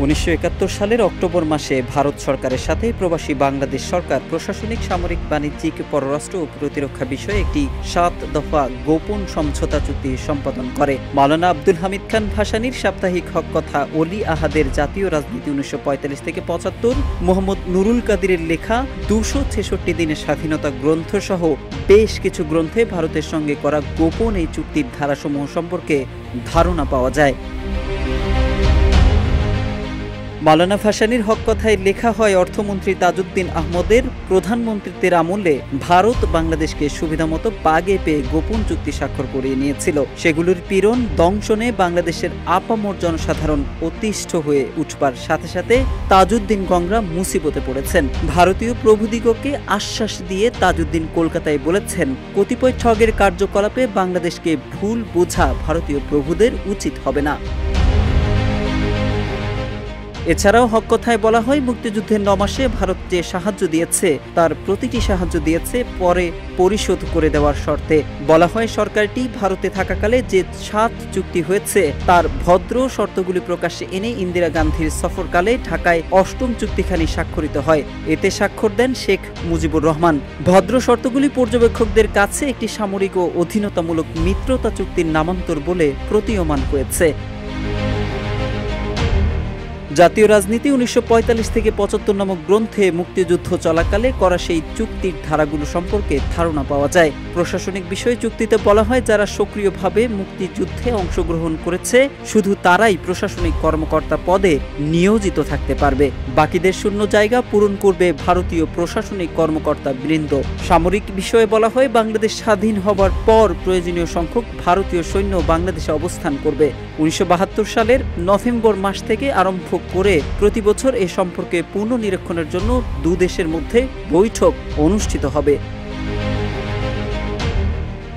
1971 সালের অক্টোবর মাসে ভারত সরকারের সাথে প্রবাসী বাংলাদেশ সরকার প্রশাসনিক, সামরিক, বাণিজ্যিক, পররাষ্ট্র ও প্রতিরক্ষা বিষয়ে একটি 7 দফা গোপন সমঝোতা চুক্তি সম্পাদন করে। মাওলানা আব্দুল হামিদ খান ভাসানীর সাপ্তাহিক হক কথা অলি আহাদের জাতীয় রাজনীতি 1945 থেকে 75, মোহাম্মদ নুরুল কাদিরের লেখা 266 দিনের স্বাধীনতা গ্রন্থ সহ বেশ কিছু গ্রন্থে ভারতের সঙ্গে করা গোপন এই চুক্তির ধারাসমূহ সম্পর্কে ধারণা পাওয়া যায়। মাওলানা ভাসানীর হক কথায় লেখা হয়, অর্থমন্ত্রী তাজউদ্দিন আহমদের প্রধানমন্ত্রীত্বের আমলে ভারত বাংলাদেশকে সুবিধামতো বাগে পেয়ে গোপন চুক্তি স্বাক্ষর করিয়ে নিয়েছিল। সেগুলোর পীড়ন দংশনে বাংলাদেশের আপামর জনসাধারণ অতিষ্ঠ হয়ে উঠবার সাথে সাথে তাজউদ্দিন গংরা মুসিবতে পড়েছেন। ভারতীয় প্রভুদিগকে আশ্বাস দিয়ে তাজউদ্দিন কলকাতায় বলেছেন, কতিপয় ঠগের কার্যকলাপে বাংলাদেশকে ভুল বোঝা ভারতীয় প্রভুদের উচিত হবে না। এছাড়াও হক কথায় বলা হয়, মুক্তিযুদ্ধের 9 মাসে ভারত যে সাহায্য দিয়েছে তার প্রতিটি সাহায্য দিয়েছে পরে পরিশোধ করে দেওয়ার শর্তে। বলা হয়, সরকারটি ভারতে থাকাকালে যে 7 চুক্তি হয়েছে তার ভদ্র শর্তগুলি প্রকাশ্যে এনে ইন্দিরা গান্ধীর সফরকালে ঢাকায় 8ম চুক্তিখানি স্বাক্ষরিত হয়। এতে স্বাক্ষর দেন শেখ মুজিবুর রহমান। ভদ্র শর্তগুলি পর্যবেক্ষকদের কাছে একটি সামরিক ও অধীনতামূলক মিত্রতা চুক্তির নামান্তর বলে প্রতীয়মান হয়েছে। জাতীয় রাজনীতি 1945 থেকে 75 নামক গ্রন্থে মুক্তিযুদ্ধ চলাকালে করা সেই চুক্তির ধারাগুলো সম্পর্কে ধারণা পাওয়া যায়। প্রশাসনিক বিষয়ে চুক্তিতে বলা হয়, যারা সক্রিয়ভাবে মুক্তিযুদ্ধে অংশগ্রহণ করেছে শুধু তারাই প্রশাসনিক কর্মকর্তা পদে নিয়োজিত থাকতে পারবে। বাকিদের শূন্য জায়গা পূরণ করবে ভারতীয় প্রশাসনিক কর্মকর্তা বৃন্দ। সামরিক বিষয়ে বলা হয়, বাংলাদেশ স্বাধীন হবার পর প্রয়োজনীয় সংখ্যক ভারতীয় সৈন্য বাংলাদেশে অবস্থান করবে। 1972 সালের নভেম্বর মাস থেকে আরম্ভ করে প্রতি বছর এ সম্পর্কে পুনর্নিরীক্ষণের জন্য দুদেশের মধ্যে বৈঠক অনুষ্ঠিত হবে।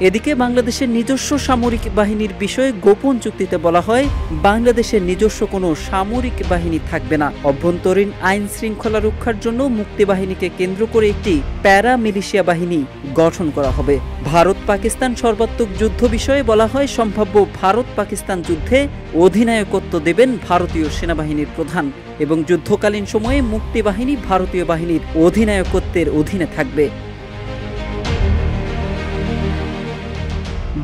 এদিকে বাংলাদেশের নিজস্ব সামরিক বাহিনীর বিষয়ে গোপন চুক্তিতে বলা হয়, বাংলাদেশের নিজস্ব কোনো সামরিক বাহিনী থাকবে না। অভ্যন্তরীণ আইন শৃঙ্খলা রক্ষার জন্য মুক্তিবাহিনীকে কেন্দ্র করে একটি প্যারা মিলিশিয়া বাহিনী গঠন করা হবে। ভারত পাকিস্তান সর্বাত্মক যুদ্ধ বিষয়ে বলা হয়, সম্ভাব্য ভারত পাকিস্তান যুদ্ধে অধিনায়কত্ব দেবেন ভারতীয় সেনাবাহিনীর প্রধান এবং যুদ্ধকালীন সময়ে মুক্তিবাহিনী ভারতীয় বাহিনীর অধিনায়কত্বের অধীনে থাকবে।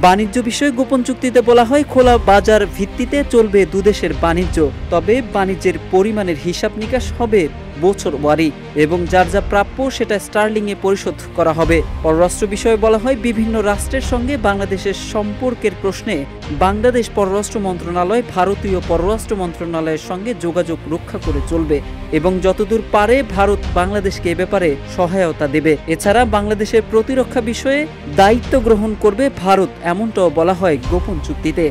বাণিজ্য বিষয়ে গোপন চুক্তিতে বলা হয়, খোলা বাজার ভিত্তিতে চলবে দুদেশের বাণিজ্য, তবে বাণিজ্যের পরিমাণের হিসাব নিকাশ হবে বছরওয়ারি এবং যার যা প্রাপ্য সেটা স্টার্লিংয়ে পরিশোধ করা হবে। পররাষ্ট্র বিষয়ে বলা হয়, বিভিন্ন রাষ্ট্রের সঙ্গে বাংলাদেশের সম্পর্কের প্রশ্নে বাংলাদেশ পররাষ্ট্র মন্ত্রণালয় ভারতীয় পররাষ্ট্র মন্ত্রণালয়ের সঙ্গে যোগাযোগ রক্ষা করে চলবে এবং যতদূর পারে ভারত বাংলাদেশকে এ ব্যাপারে সহায়তা দেবে। এছাড়া বাংলাদেশের প্রতিরক্ষা বিষয়ে দায়িত্ব গ্রহণ করবে ভারত, এমনটাও বলা হয় গোপন চুক্তিতে।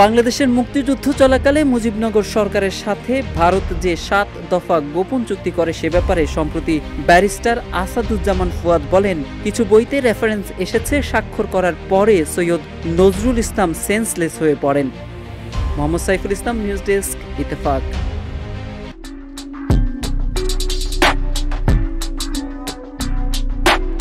বাংলাদেশের মুক্তিযুদ্ধ চলাকালে মুজিবনগর সরকারের সাথে ভারত যে 7 দফা গোপন চুক্তি করে সে ব্যাপারে সম্প্রতি ব্যারিস্টার আসাদুজ্জামান ফুয়াদ বলেন, কিছু বইতে রেফারেন্স এসেছে, স্বাক্ষর করার পরে সৈয়দ নজরুল ইসলাম সেন্সলেস হয়ে পড়েন। Mohammad Saiful Islam, news desk, Ittefaq.